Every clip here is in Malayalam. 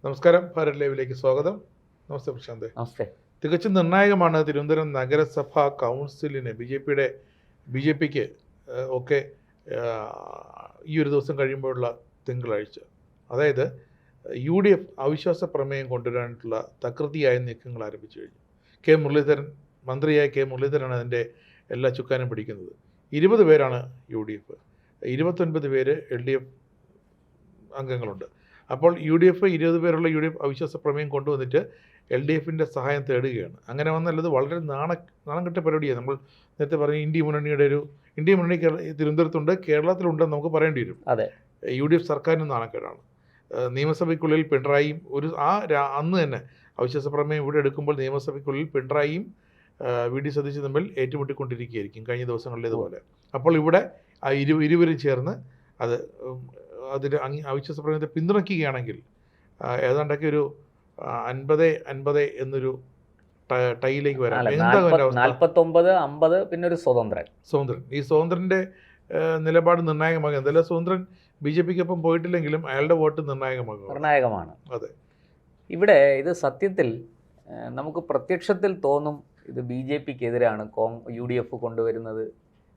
നമസ്കാരം, ഭാരത് ലൈവിലേക്ക് സ്വാഗതം. നമസ്തേ പ്രശാന്ത്. നമസ്തേ. തികച്ചും നിർണായകമാണ് തിരുവനന്തപുരം നഗരസഭാ കൗൺസിലിന് ബി ജെ പിക്ക് ഒക്കെ ഈ ഒരു ദിവസം കഴിയുമ്പോഴുള്ള തിങ്കളാഴ്ച, അതായത് UDF അവിശ്വാസ പ്രമേയം കൊണ്ടുവരാനായിട്ടുള്ള തകൃതിയായ നീക്കങ്ങൾ ആരംഭിച്ചു കഴിഞ്ഞു. മന്ത്രിയായ കെ മുരളീധരനാണ് അതിൻ്റെ എല്ലാ ചുക്കാനും പിടിക്കുന്നത്. 20 പേരാണ് UDF, 29 പേര് LDF അംഗങ്ങളുണ്ട്. അപ്പോൾ UDF 20 പേരുള്ള UDF അവിശ്വാസ പ്രമേയം കൊണ്ടുവന്നിട്ട് LDFിൻ്റെ സഹായം തേടുകയാണ്. അങ്ങനെ വന്നാൽ അത് വളരെ നാണം കെട്ട പരിപാടിയാണ്. നമ്മൾ നേരത്തെ പറഞ്ഞ ഇന്ത്യ മുന്നണി തിരുവനന്തപുരത്തുണ്ട്, കേരളത്തിലുണ്ടെന്ന് നമുക്ക് പറയേണ്ടി വരും. അതെ, UDF സർക്കാരിന് നാണക്കേടാണ്. നിയമസഭയ്ക്കുള്ളിൽ പിണറായിയും അന്ന് തന്നെ അവിശ്വാസ പ്രമേയം ഇവിടെ എടുക്കുമ്പോൾ നിയമസഭയ്ക്കുള്ളിൽ പിണറായിയും VD സതീശൻ തമ്മിൽ ഏറ്റുമുട്ടിക്കൊണ്ടിരിക്കുകയായിരിക്കും കഴിഞ്ഞ ദിവസങ്ങളിലേതുപോലെ. അപ്പോൾ ഇവിടെ ഇരുവരും ചേർന്ന് അതിന് അവിശ്വാസ പ്രമേയത്തെ പിന്തുണയ്ക്കുകയാണെങ്കിൽ ഏതാണ്ടൊക്കെ ഒരു 50-50 എന്നൊരു ടൈയിലേക്ക് വരാം. 49-50 പിന്നെ ഒരു സ്വതന്ത്രൻ. ഈ സ്വതന്ത്രൻ്റെ നിലപാട് നിർണായകമാകും. എന്തായാലും സ്വതന്ത്രൻ BJPക്കൊപ്പം പോയിട്ടില്ലെങ്കിലും അയാളുടെ വോട്ട് നിർണായകമാണ്. അതെ, ഇവിടെ ഇത് സത്യത്തിൽ നമുക്ക് പ്രത്യക്ഷത്തിൽ തോന്നും ഇത് BJPക്കെതിരാണ്, UDF കൊണ്ടുവരുന്നത്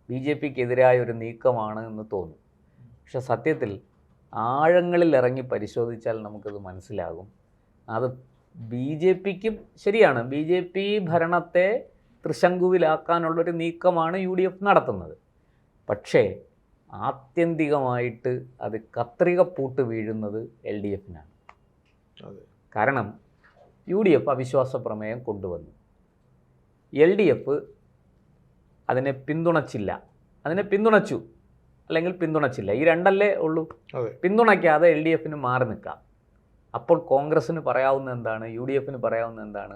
BJPക്കെതിരായ ഒരു നീക്കമാണ് എന്ന് തോന്നും. പക്ഷെ സത്യത്തിൽ ആഴങ്ങളിൽ ഇറങ്ങി പരിശോധിച്ചാൽ നമുക്കത് മനസ്സിലാകും. അത് BJPക്കും ശരിയാണ്, BJP ഭരണത്തെ തൃശങ്കുവിലാക്കാനുള്ളൊരു നീക്കമാണ് UDF നടത്തുന്നത്. പക്ഷേ ആത്യന്തികമായിട്ട് അത് കത്രികപ്പൂട്ട് വീഴുന്നത് LDFനാണ്. കാരണം UDF അവിശ്വാസ പ്രമേയം കൊണ്ടുവന്നു, LDF അതിനെ പിന്തുണച്ചു അല്ലെങ്കിൽ പിന്തുണച്ചില്ല, ഈ രണ്ടല്ലേ ഉള്ളൂ. പിന്തുണയ്ക്കാതെ LDFന് മാറി നിൽക്കാം. അപ്പോൾ കോൺഗ്രസ്സിന് പറയാവുന്ന എന്താണ്, UDFന് പറയാവുന്ന എന്താണ്?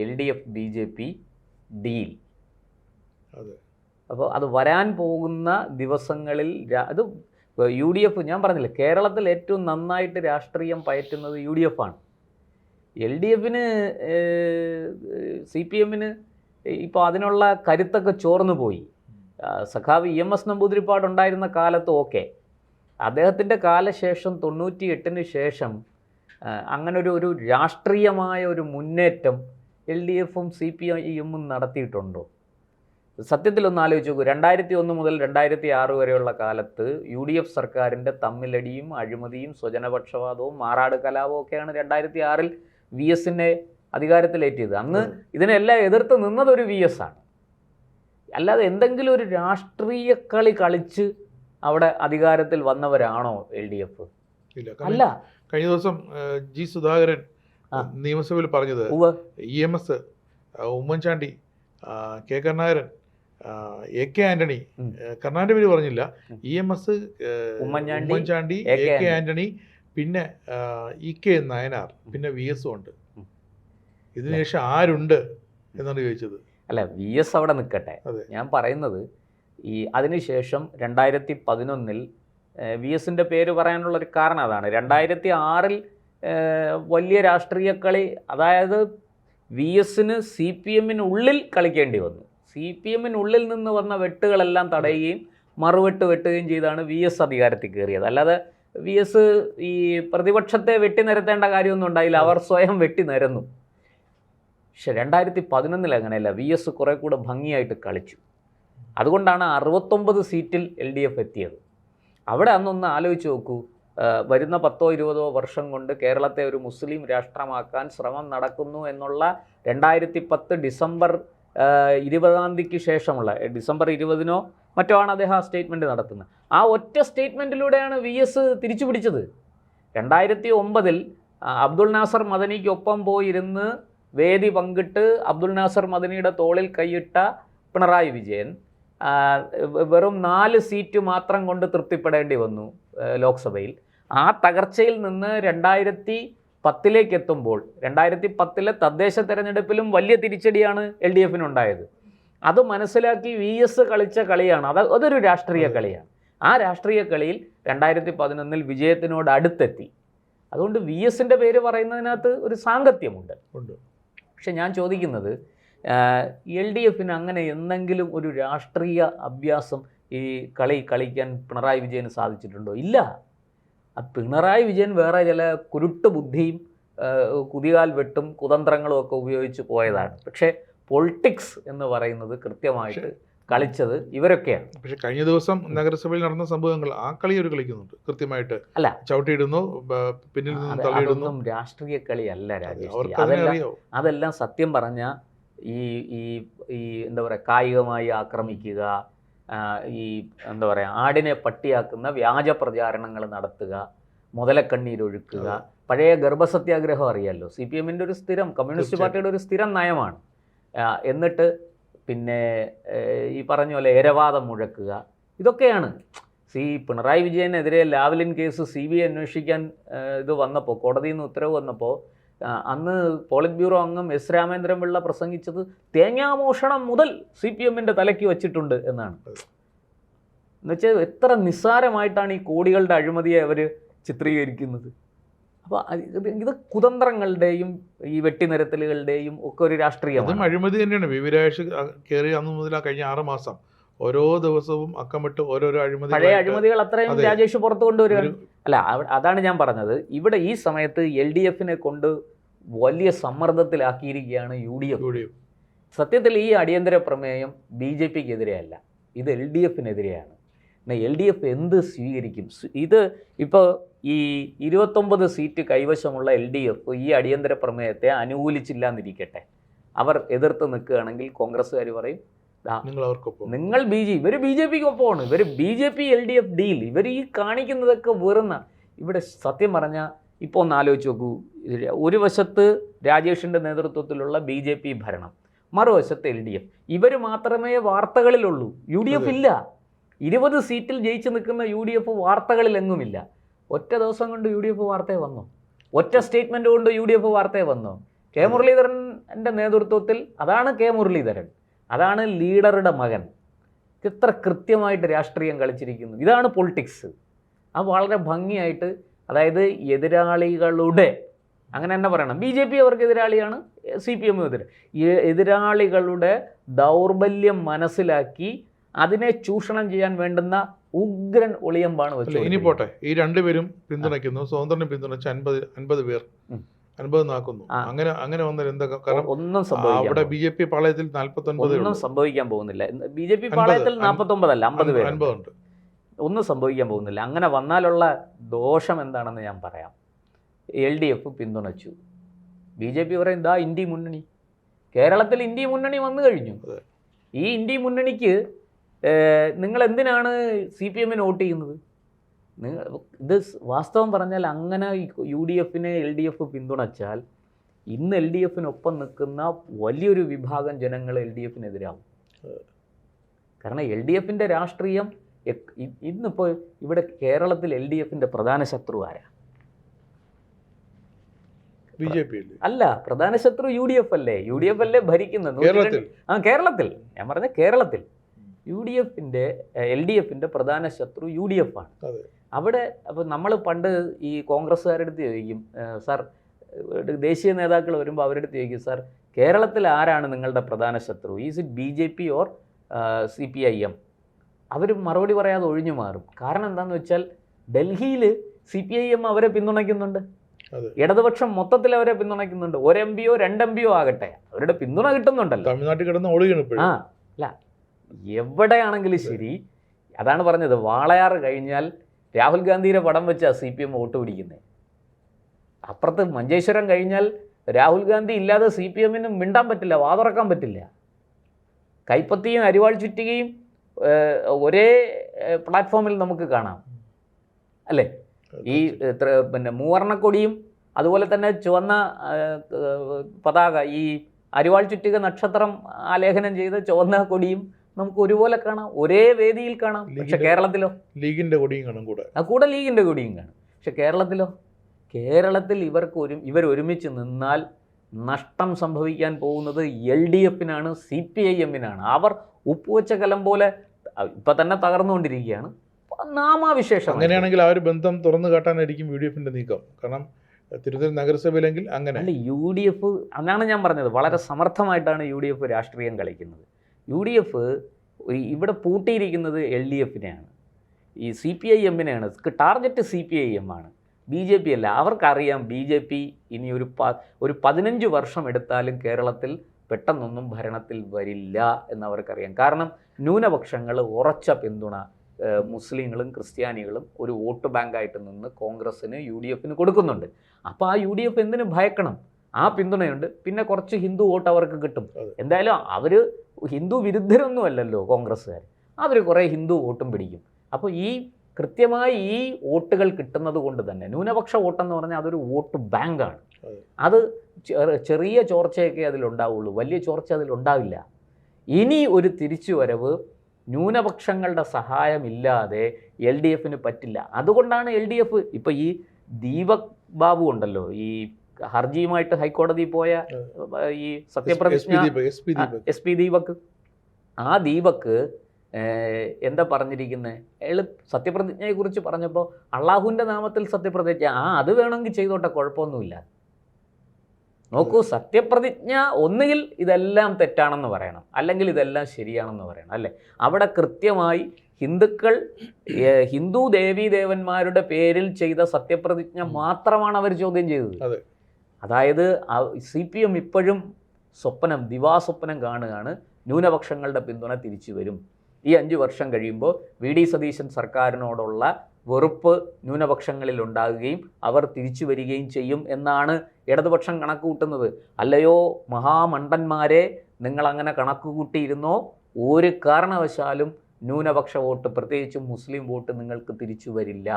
LDF BJP deal. അപ്പോൾ അത് വരാൻ പോകുന്ന ദിവസങ്ങളിൽ അത് UDF, ഞാൻ പറഞ്ഞില്ല, കേരളത്തിൽ ഏറ്റവും നന്നായിട്ട് രാഷ്ട്രീയം പയറ്റുന്നത് UDF ആണ്. LDFന് CPMന് ഇപ്പോൾ അതിനുള്ള കരുത്തൊക്കെ ചോർന്നു പോയി. സഖാവ് EMS നമ്പൂതിരിപ്പാടുണ്ടായിരുന്ന കാലത്ത് ഓക്കെ, അദ്ദേഹത്തിൻ്റെ കാലശേഷം 98-ന് ശേഷം അങ്ങനൊരു രാഷ്ട്രീയമായ ഒരു മുന്നേറ്റം LDFും CPIM നടത്തിയിട്ടുണ്ടോ? സത്യത്തിലൊന്ന് ആലോചിച്ച് നോക്കൂ. 2001 മുതൽ 2006 വരെയുള്ള കാലത്ത് UDF സർക്കാരിൻ്റെ തമ്മിലടിയും അഴിമതിയും സ്വജനപക്ഷപാതവും മാറാട് കലാപവും ഒക്കെയാണ് 2006-ൽ VSനെ അധികാരത്തിലേറ്റിയത്. അന്ന് ഇതിനെല്ലാം എതിർത്ത് നിന്നത് ഒരു VS ആണ്. അല്ലാതെ എന്തെങ്കിലും ഒരു രാഷ്ട്രീയ കളി കളിച്ച് അവിടെ അധികാരത്തിൽ വന്നവരാണോ LDF? അല്ല. കഴിഞ്ഞ ദിവസം G സുധാകരൻ നിയമസഭയിൽ പറഞ്ഞത് EMS, Oommen Chandy, K Karunakaran, AK Antony, കരുണാകരൻ്റെ പേര് പറഞ്ഞില്ല, EMS, ഉമ്മൻചാണ്ടി, AK ആന്റണി, പിന്നെ EK നായനാർ, പിന്നെ VS ഉണ്ട്. ഇതിനുശേഷം ആരുണ്ട് എന്നാണ് ചോദിച്ചത്. അല്ല, VS അവിടെ നിൽക്കട്ടെ. ഞാൻ പറയുന്നത് അതിനുശേഷം 2011-ൽ VSൻ്റെ പേര് പറയാനുള്ളൊരു കാരണം അതാണ്. 2006-ൽ വലിയ രാഷ്ട്രീയ കളി, അതായത് VSന് CPMനുള്ളിൽ കളിക്കേണ്ടി വന്നു. CPMനുള്ളിൽ നിന്ന് വന്ന വെട്ടുകളെല്ലാം തടയുകയും മറുവെട്ട് വെട്ടുകയും ചെയ്താണ് VS അധികാരത്തിൽ കയറിയത്. അല്ലാതെ VS ഈ പ്രതിപക്ഷത്തെ വെട്ടിനിരത്തേണ്ട കാര്യമൊന്നും ഉണ്ടായില്ല, അവർ സ്വയം വെട്ടിനിരന്നു. പക്ഷെ 2011-ൽ അങ്ങനെയല്ല, VS കുറെ കൂടെ ഭംഗിയായിട്ട് കളിച്ചു. അതുകൊണ്ടാണ് 69 സീറ്റിൽ LDF എത്തിയത്. അവിടെ അന്നൊന്ന് ആലോചിച്ച് നോക്കൂ, വരുന്ന 10-20 വർഷം കൊണ്ട് കേരളത്തെ ഒരു മുസ്ലിം രാഷ്ട്രമാക്കാൻ ശ്രമം നടക്കുന്നു എന്നുള്ള 2010 ഡിസംബർ 20-ാം തീയതിക്ക് ശേഷമുള്ള, ഡിസംബർ 20-നോ മറ്റോ ആണ് അദ്ദേഹം ആ സ്റ്റേറ്റ്മെൻറ്റ് നടത്തുന്നത്. ആ ഒറ്റ സ്റ്റേറ്റ്മെൻറ്റിലൂടെയാണ് VS തിരിച്ചു പിടിച്ചത്. 2009-ൽ അബ്ദുൾ നാസർ മദനിക്കൊപ്പം പോയിരുന്ന് വേദി പങ്കിട്ട് അബ്ദുൾ നാസർ മദനിയുടെ തോളിൽ കൈയിട്ട പിണറായി വിജയൻ വെറും 4 സീറ്റ് മാത്രം കൊണ്ട് തൃപ്തിപ്പെടേണ്ടി വന്നു ലോക്സഭയിൽ. ആ തകർച്ചയിൽ നിന്ന് 2010-ലേക്ക് എത്തുമ്പോൾ 2010-ലെ തദ്ദേശ തെരഞ്ഞെടുപ്പിലും വലിയ തിരിച്ചടിയാണ് LDFനുണ്ടായത്. അത് മനസ്സിലാക്കി VS കളിച്ച കളിയാണ്, അതൊരു രാഷ്ട്രീയ കളിയാണ്. ആ രാഷ്ട്രീയ കളിയിൽ 2011-ൽ വിജയത്തിനോട് അടുത്തെത്തി. അതുകൊണ്ട് VSൻ്റെ പേര് പറയുന്നതിനകത്ത് ഒരു സാങ്കത്യമുണ്ട്. പക്ഷെ ഞാൻ ചോദിക്കുന്നത്, LDFന് അങ്ങനെ എന്തെങ്കിലും ഒരു രാഷ്ട്രീയ അഭ്യാസം ഈ കളിക്കാൻ പിണറായി വിജയന് സാധിച്ചിട്ടുണ്ടോ? ഇല്ല. പിണറായി വിജയൻ വേറെ ചില കുരുട്ട് ബുദ്ധിയും കുതികാൽ വെട്ടും കുതന്ത്രങ്ങളും ഒക്കെ ഉപയോഗിച്ച് പോയതാണ്. പക്ഷേ പൊളിറ്റിക്സ് എന്ന് പറയുന്നത് കൃത്യമായിട്ട് കളിച്ചത് ഇവരൊക്കെയാണ്. പക്ഷെ കഴിഞ്ഞ ദിവസം നഗരസഭയിൽ നടന്ന സംഭവങ്ങൾ ആ കളി ഒരു കളിക്കുന്നുണ്ട് കൃത്യമായിട്ട്. അല്ല, ചവിട്ടിയിടുന്നു, പിന്നിൽ നിന്നും തള്ളിയിടുന്നു. അതൊന്നും രാഷ്ട്രീയ കളിയല്ല രാജേഷ്. അതെല്ലാം സത്യം പറഞ്ഞ ഈ എന്താ പറയുക, കായികമായി ആക്രമിക്കുക, ഈ എന്താ പറയുക, ആടിനെ പട്ടിയാക്കുന്ന വ്യാജ പ്രചാരണങ്ങൾ നടത്തുക, മുതലക്കണ്ണീരൊഴുക്കുക. പഴയ ഗർഭസത്യാഗ്രഹം അറിയാമല്ലോ, CPM-ൻ്റെ ഒരു സ്ഥിരം, കമ്മ്യൂണിസ്റ്റ് പാർട്ടിയുടെ ഒരു സ്ഥിരം നയമാണ്. എന്നിട്ട് പിന്നെ ഈ പറഞ്ഞ പോലെ ഏരവാദം മുഴക്കുക, ഇതൊക്കെയാണ്. പിണറായി വിജയനെതിരെ ലാവ്ലിൻ കേസ് CBI അന്വേഷിക്കാൻ ഇത് വന്നപ്പോൾ, കോടതിയിൽ നിന്ന് ഉത്തരവ് വന്നപ്പോൾ, അന്ന് പോളിറ്റ് ബ്യൂറോ അംഗം S. രാമേന്ദ്രൻ പിള്ള പ്രസംഗിച്ചത് തേങ്ങാമോഷണം മുതൽ CPM-ൻ്റെ തലയ്ക്ക് വച്ചിട്ടുണ്ട് എന്നാണ്. എന്നുവെച്ചാൽ എത്ര നിസ്സാരമായിട്ടാണ് ഈ കോടികളുടെ അഴിമതിയെ അവർ ചിത്രീകരിക്കുന്നത്. അപ്പോൾ ഇത് കുതന്ത്രങ്ങളുടെയും ഈ വെട്ടിനിരത്തലുകളുടെയും ഒക്കെ ഒരു രാഷ്ട്രീയമാണ്. അഴിമതി തന്നെയാണ്. വിവരാഴ്ച കയറി അന്ന് മുതൽ കഴിഞ്ഞ 6 മാസം ഓരോ ദിവസവും അക്കമിട്ട് ഓരോരോ അഴിമതി, പഴയ അഴിമതികൾ അത്രയും രാജേഷ് പുറത്തു കൊണ്ടുവരികയാണ്. അല്ല, അതാണ് ഞാൻ പറഞ്ഞത്. ഇവിടെ ഈ സമയത്ത് LDF-നെ കൊണ്ട് വലിയ സമ്മർദ്ദത്തിലാക്കിയിരിക്കുകയാണ് UDF. സത്യത്തിൽ ഈ അടിയന്തര പ്രമേയം BJP-ക്കെതിരെയല്ല, ഇത് LDF-നെതിരെയാണ്. LDF എന്ത് സ്വീകരിക്കും? ഇത് ഇപ്പോൾ ഈ 29 സീറ്റ് കൈവശമുള്ള LDF ഈ അടിയന്തര പ്രമേയത്തെ അനുകൂലിച്ചില്ല എന്നിരിക്കട്ടെ, അവർ എതിർത്ത് നിൽക്കുകയാണെങ്കിൽ കോൺഗ്രസ്സുകാർ പറയും നിങ്ങൾ ഇവർ BJP-ക്കൊപ്പമാണ്, ഇവർ BJP LDF ഡീൽ, ഇവർ ഈ കാണിക്കുന്നതൊക്കെ വെറുന്ന. ഇവിടെ സത്യം പറഞ്ഞാൽ ഇപ്പോൾ ഒന്ന് ആലോചിച്ച് നോക്കൂ, ഒരു വശത്ത് രാജേഷിൻ്റെ നേതൃത്വത്തിലുള്ള BJP ഭരണം, മറുവശത്ത് LDF. ഇവർ മാത്രമേ വാർത്തകളിലുള്ളൂ, UDF ഇല്ല. 20 സീറ്റിൽ ജയിച്ച് നിൽക്കുന്ന UDF വാർത്തകളിലെങ്ങുമില്ല. ഒറ്റ ദിവസം കൊണ്ട് UDF വാർത്തയെ വന്നു, ഒറ്റ സ്റ്റേറ്റ്മെൻറ്റ് കൊണ്ട് UDF വാർത്തയെ വന്നു. കെ മുരളീധരൻ്റെ നേതൃത്വത്തിൽ, അതാണ് കെ മുരളീധരൻ, അതാണ് ലീഡറുടെ മകൻ. ഇത്ര കൃത്യമായിട്ട് രാഷ്ട്രീയം കളിച്ചിരിക്കുന്നു. ഇതാണ് പൊളിറ്റിക്സ്. അത് വളരെ ഭംഗിയായിട്ട്, അതായത് എതിരാളികളുടെ, അങ്ങനെ തന്നെ പറയണം, BJP അവർക്ക് എതിരാളിയാണ്, CPM എതിരാളികളുടെ ദൗർബല്യം മനസ്സിലാക്കി അതിനെ ചൂഷണം ചെയ്യാൻ വേണ്ടുന്ന ഉഗ്രൻ ഒളിയമ്പാണ് വെച്ചത്. ഇനി പോട്ടെ, ഈ രണ്ടുപേരും പിന്തുണയ്ക്കുന്നു, സ്വതന്ത്രനെ പിന്തുണച്ച് 50 പേർ 50 നാക്കുന്നു. അങ്ങനെ വന്നാൽ എന്താ? കാരണം ഒന്നും അവിടെ BJP പാളയത്തിൽ 49 ഒന്നും സംഭവിക്കാൻ പോകുന്നില്ല. BJP പാളയത്തിൽ 49 അല്ല 50 പേര്, 50 ഉണ്ട്. ഒന്നും സംഭവിക്കാൻ പോകുന്നില്ല. അങ്ങനെ വന്നാലുള്ള ദോഷം എന്താണെന്ന് ഞാൻ പറയാം. LDF പിന്തുണച്ചു, BJP പറയും ദാ ഇന്ത്യ മുന്നണി. കേരളത്തിൽ ഇന്ത്യ മുന്നണി വന്നു കഴിഞ്ഞു. ഈ ഇന്ത്യ മുന്നണിക്ക് നിങ്ങൾ എന്തിനാണ് CPM-ന് വോട്ട് ചെയ്യുന്നത്? ഇത് വാസ്തവം പറഞ്ഞാൽ അങ്ങനെ UDF-നെ LDF പിന്തുണച്ചാൽ ഇന്ന് LDF-നൊപ്പം നിൽക്കുന്ന വലിയൊരു വിഭാഗം ജനങ്ങൾ LDF-നെതിരാവും. കാരണം LDF-ൻ്റെ രാഷ്ട്രീയം ഇന്നിപ്പോൾ ഇവിടെ കേരളത്തിൽ LDF-ൻ്റെ പ്രധാന ശത്രു ആരാ? BJP അല്ല, പ്രധാന ശത്രു UDF അല്ലേ? UDF അല്ലേ ഭരിക്കുന്നത് കേരളത്തിൽ. ഞാൻ പറഞ്ഞ കേരളത്തിൽ LDF-ൻ്റെ പ്രധാന ശത്രു UDF ആണ്. അവിടെ അപ്പോൾ നമ്മൾ പണ്ട് ഈ കോൺഗ്രസ്സുകാരുടെ അടുത്ത് ചോദിക്കും, സാർ, ദേശീയ നേതാക്കൾ വരുമ്പോൾ അവരുടെ അടുത്ത് ചോദിക്കും, സാർ, കേരളത്തിൽ ആരാണ് നിങ്ങളുടെ പ്രധാന ശത്രു? Is it BJP or CPIM? അവർ മറുപടി പറയാതെ ഒഴിഞ്ഞു മാറും. കാരണം എന്താണെന്ന് വെച്ചാൽ ഡൽഹിയിൽ CPIM അവരെ പിന്തുണയ്ക്കുന്നുണ്ട്, ഇടതുപക്ഷം മൊത്തത്തിൽ അവരെ പിന്തുണയ്ക്കുന്നുണ്ട്. 1 MPയോ 2 MPയോ ആകട്ടെ, അവരുടെ പിന്തുണ കിട്ടുന്നുണ്ടല്ലോ. തമിഴ്നാട്ടിൽ കിടന്ന് ഓടുകയാണ്. അല്ല, എവിടെയാണെങ്കിലും ശരി. അതാണ് പറഞ്ഞത്, വാളയാർ കഴിഞ്ഞാൽ രാഹുൽ ഗാന്ധിയുടെ പടം വെച്ചാൽ CPM വോട്ട് പിടിക്കുന്നത്. അപ്പുറത്ത് മഞ്ചേശ്വരം കഴിഞ്ഞാൽ രാഹുൽ ഗാന്ധി ഇല്ലാതെ CPM-ന് മിണ്ടാൻ പറ്റില്ല, വാതുറക്കാൻ പറ്റില്ല. കൈപ്പത്തിയും അരിവാൾ ചുറ്റുകയും ഒരേ പ്ലാറ്റ്ഫോമിൽ നമുക്ക് കാണാം, അല്ലേ? ഈ പിന്നെ മൂവർണ്ണക്കൊടിയും അതുപോലെ തന്നെ ചുവന്ന പതാക, ഈ അരിവാൾ ചുറ്റിക നക്ഷത്രം ആലേഖനം ചെയ്ത ചുവന്ന കൊടിയും നമുക്ക് ഒരുപോലെ കാണാം, ഒരേ വേദിയിൽ കാണാം. പക്ഷെ കേരളത്തിലോ ലീഗിൻ്റെ കൊടിയും കാണും, കൂടെ ലീഗിൻ്റെ കൊടിയും കാണും. പക്ഷെ കേരളത്തിൽ ഇവർ ഒരുമിച്ച് നിന്നാൽ നഷ്ടം സംഭവിക്കാൻ പോകുന്നത് LDF-നാണ്, CPIM-നാണ്. അവർ ഉപ്പുവെച്ച കലം പോലെ ഇപ്പം തന്നെ തകർന്നുകൊണ്ടിരിക്കുകയാണ്. നാമാവിശേഷം. അങ്ങനെയാണെങ്കിൽ ആ ഒരു ബന്ധം തുറന്നു കാട്ടാനായിരിക്കും UDF-ൻ്റെ നീക്കം. കാരണം തിരുവനന്തപുരം നഗരസഭയിലെങ്കിൽ അങ്ങനെ അല്ല, UDF, അതാണ് ഞാൻ പറഞ്ഞത്, വളരെ സമർത്ഥമായിട്ടാണ് UDF രാഷ്ട്രീയം കളിക്കുന്നത്. UDF ഇവിടെ പൂട്ടിയിരിക്കുന്നത് LDF-നെയാണ്. ഈ CPIM-നെയാണ് ടാർഗറ്റ്. CPIM ആണ്, BJP അല്ല. അവർക്കറിയാം BJP ഇനി ഒരു 15 വർഷം എടുത്താലും കേരളത്തിൽ പെട്ടെന്നൊന്നും ഭരണത്തിൽ വരില്ല എന്നവർക്കറിയാം. കാരണം ന്യൂനപക്ഷങ്ങൾ ഉറച്ച പിന്തുണ മുസ്ലിങ്ങളും ക്രിസ്ത്യാനികളും ഒരു വോട്ട് ബാങ്കായിട്ട് നിന്ന് കോൺഗ്രസ്സിന് UDF-ന് കൊടുക്കുന്നുണ്ട്. അപ്പോൾ ആ UDF എന്തിനു ഭയക്കണം? ആ പിന്തുണയുണ്ട്. പിന്നെ കുറച്ച് ഹിന്ദു വോട്ട് അവർക്ക് കിട്ടും. എന്തായാലും അവർ ഹിന്ദു വിരുദ്ധരൊന്നും അല്ലല്ലോ കോൺഗ്രസ്സുകാർ. അവർ കുറേ ഹിന്ദു വോട്ടും പിടിക്കും. അപ്പോൾ കൃത്യമായി ഈ വോട്ടുകൾ കിട്ടുന്നത് കൊണ്ട് തന്നെ ന്യൂനപക്ഷ വോട്ടെന്ന് പറഞ്ഞാൽ അതൊരു വോട്ട് ബാങ്കാണ്. അത് ചെറിയ ചോർച്ചയൊക്കെ അതിലുണ്ടാവുള്ളൂ, വലിയ ചോർച്ച അതിലുണ്ടാവില്ല. ഇനി ഒരു തിരിച്ചുവരവ് ന്യൂനപക്ഷങ്ങളുടെ സഹായമില്ലാതെ LDF-ന് പറ്റില്ല. അതുകൊണ്ടാണ് LDF ഇപ്പോൾ ഈ ദീപക് ബാബു ഉണ്ടല്ലോ, ഈ ഹർജിയുമായിട്ട് ഹൈക്കോടതി പോയ ഈ സത്യപ്രതിജ്ഞ SP ദീപക്, ആ ദീപക് എന്താ പറഞ്ഞിരിക്കുന്നത്? സത്യപ്രതിജ്ഞയെക്കുറിച്ച് പറഞ്ഞപ്പോൾ അള്ളാഹുവിൻ്റെ നാമത്തിൽ സത്യപ്രതിജ്ഞ, അത് വേണമെങ്കിൽ ചെയ്തോട്ടെ, കുഴപ്പമൊന്നുമില്ല. നോക്കൂ, സത്യപ്രതിജ്ഞ ഒന്നുകിൽ ഇതെല്ലാം തെറ്റാണെന്ന് പറയണം, അല്ലെങ്കിൽ ഇതെല്ലാം ശരിയാണെന്ന് പറയണം, അല്ലേ? അവിടെ കൃത്യമായി ഹിന്ദു ദേവീദേവന്മാരുടെ പേരിൽ ചെയ്ത സത്യപ്രതിജ്ഞ മാത്രമാണ് അവർ ചോദ്യം ചെയ്തത്. അതായത് CPM ഇപ്പോഴും ദിവാസ്വപ്നം കാണുകയാണ്, ന്യൂനപക്ഷങ്ങളുടെ പിന്തുണ തിരിച്ചു വരും. ഈ 5 വർഷം കഴിയുമ്പോൾ VD സതീശൻ സർക്കാരിനോടുള്ള വെറുപ്പ് ന്യൂനപക്ഷങ്ങളിൽ ഉണ്ടാകുകയും അവർ തിരിച്ചു വരികയും ചെയ്യും എന്നാണ് ഇടതുപക്ഷം കണക്ക് കൂട്ടുന്നത്. അല്ലയോ മഹാമണ്ടന്മാരെ, നിങ്ങളങ്ങനെ കണക്ക് കൂട്ടിയിരുന്നോ? ഒരു കാരണവശാലും ന്യൂനപക്ഷ വോട്ട്, പ്രത്യേകിച്ചും മുസ്ലിം വോട്ട് നിങ്ങൾക്ക് തിരിച്ചു വരില്ല.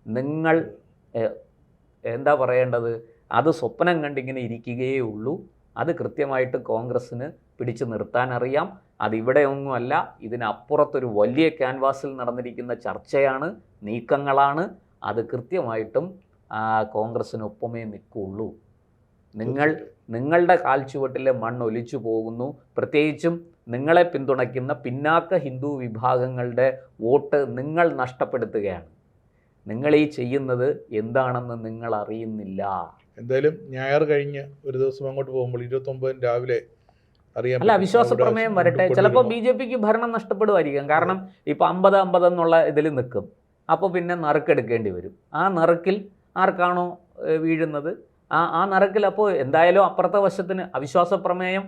നിങ്ങൾ എന്താ പറയേണ്ടത്? അത് സ്വപ്നം കണ്ടിങ്ങനെ ഇരിക്കുകയേ ഉള്ളൂ. അത് കൃത്യമായിട്ട് കോൺഗ്രസ്സിന് പിടിച്ചു നിർത്താൻ അറിയാം. അതിവിടെയൊന്നുമല്ല, ഇതിനപ്പുറത്തൊരു വലിയ ക്യാൻവാസിൽ നടന്നിരിക്കുന്ന ചർച്ചയാണ്, നീക്കങ്ങളാണ്. അത് കൃത്യമായിട്ടും കോൺഗ്രസ്സിനൊപ്പമേ നിൽക്കുകയുള്ളൂ. നിങ്ങളുടെ കാൽച്ചുവട്ടിലെ മണ്ണൊലിച്ചു പോകുന്നു. പ്രത്യേകിച്ചും നിങ്ങളെ പിന്തുണയ്ക്കുന്ന പിന്നാക്ക ഹിന്ദു വിഭാഗങ്ങളുടെ വോട്ട് നിങ്ങൾ നഷ്ടപ്പെടുത്തുകയാണ്. നിങ്ങൾ ഈ ചെയ്യുന്നത് എന്താണെന്ന് നിങ്ങൾ അറിയുന്നില്ല. എന്തായാലും ഞായർ കഴിഞ്ഞ് ഒരു ദിവസം അങ്ങോട്ട് പോകുമ്പോൾ 29 രാവിലെ അറിയാം. അല്ല, അവിശ്വാസ പ്രമേയം വരട്ടെ. ചിലപ്പോൾ BJP-ക്ക് ഭരണം നഷ്ടപ്പെടുമായിരിക്കും. കാരണം ഇപ്പോൾ 50-50 എന്നുള്ള ഇതിൽ നിൽക്കും. അപ്പോൾ പിന്നെ നറുക്കെടുക്കേണ്ടി വരും. ആ നറുക്കിൽ ആർക്കാണോ വീഴുന്നത് ആ നറുക്കിൽ, അപ്പോൾ എന്തായാലും അപ്പുറത്തെ വശത്തിന് അവിശ്വാസ പ്രമേയം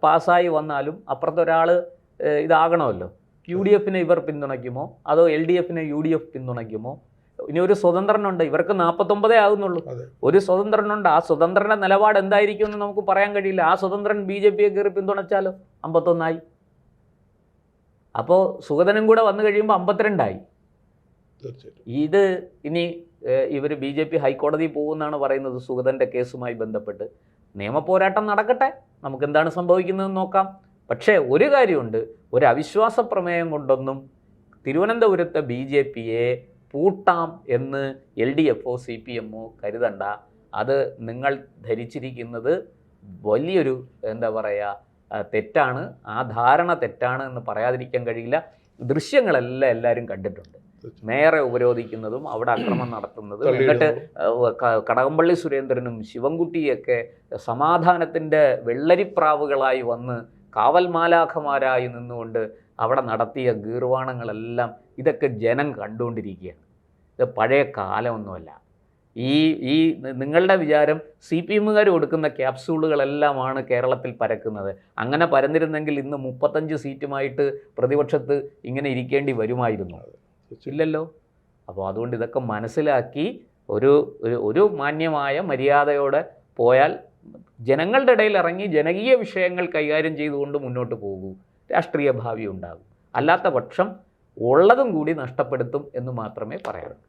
പാസ്സായി വന്നാലും അപ്പുറത്തൊരാൾ ഇതാകണമല്ലോ. UDF-നെ ഇവർ പിന്തുണയ്ക്കുമോ അതോ LDF-നെ UDF പിന്തുണയ്ക്കുമോ? ഇനി ഒരു സ്വതന്ത്രനുണ്ട്, ഇവർക്ക് 49 ആകുന്നുള്ളൂ. ഒരു സ്വതന്ത്രനുണ്ട്, ആ സ്വതന്ത്രന്റെ നിലപാട് എന്തായിരിക്കും എന്ന് നമുക്ക് പറയാൻ കഴിയില്ല. ആ സ്വതന്ത്രൻ BJP-യെ കയറി പിന്തുണച്ചാലോ 51 അപ്പോൾ സുഗതനും കൂടെ വന്നു കഴിയുമ്പോൾ 52 ഇത് ഇനി ഇവർ BJP ഹൈക്കോടതി പോകുമെന്നാണ് പറയുന്നത്. സുഗതൻ്റെ കേസുമായി ബന്ധപ്പെട്ട് നിയമപോരാട്ടം നടക്കട്ടെ, നമുക്കെന്താണ് സംഭവിക്കുന്നതെന്ന് നോക്കാം. പക്ഷേ ഒരു കാര്യമുണ്ട്, ഒരു അവിശ്വാസ പ്രമേയം കൊണ്ടൊന്നും തിരുവനന്തപുരത്തെ BJP-യെ പൂട്ടാം എന്ന് LDF-ഓ CPM-ഓ കരുതണ്ട. അത് നിങ്ങൾ ധരിച്ചിരിക്കുന്നത് വലിയൊരു എന്താ പറയുക തെറ്റാണ്. ആ ധാരണ തെറ്റാണ് എന്ന് പറയാതിരിക്കാൻ കഴിയില്ല. ദൃശ്യങ്ങളെല്ലാം എല്ലാവരും കണ്ടിട്ടുണ്ട്. മേയറെ ഉപരോധിക്കുന്നതും അവിടെ അക്രമം നടത്തുന്നതും, എന്നിട്ട് കടകംപള്ളി സുരേന്ദ്രനും ശിവൻകുട്ടിയൊക്കെ സമാധാനത്തിൻ്റെ വെള്ളരിപ്രാവുകളായി വന്ന് കാവൽ മാലാഖമാരായി നിന്നുകൊണ്ട് അവിടെ നടത്തിയ ഗീർവാണങ്ങളെല്ലാം ഇതൊക്കെ ജനം കണ്ടുകൊണ്ടിരിക്കുകയാണ്. ഇത് പഴയ കാലമൊന്നുമല്ല. ഈ നിങ്ങളുടെ വിചാരം CPM-കാർ കൊടുക്കുന്ന ക്യാപ്സൂളുകളെല്ലാമാണ് കേരളത്തിൽ പരക്കുന്നത്. അങ്ങനെ പരന്നിരുന്നെങ്കിൽ ഇന്ന് 35 സീറ്റുമായിട്ട് പ്രതിപക്ഷത്ത് ഇങ്ങനെ ഇരിക്കേണ്ടി വരുമായിരുന്നു. ഇല്ലല്ലോ. അപ്പോൾ അതുകൊണ്ട് ഇതൊക്കെ മനസ്സിലാക്കി ഒരു മാന്യമായ മര്യാദയോടെ പോയാൽ ജനങ്ങളുടെ ഇടയിൽ ഇറങ്ങി ജനകീയ വിഷയങ്ങൾ കൈകാര്യം ചെയ്തുകൊണ്ട് മുന്നോട്ട് പോകൂ, രാഷ്ട്രീയ ഭാവി ഉണ്ടാകും. അല്ലാത്ത പക്ഷം ഉള്ളതും കൂടി നഷ്ടപ്പെടുത്തും എന്ന് മാത്രമേ പറയാറുള്ളൂ.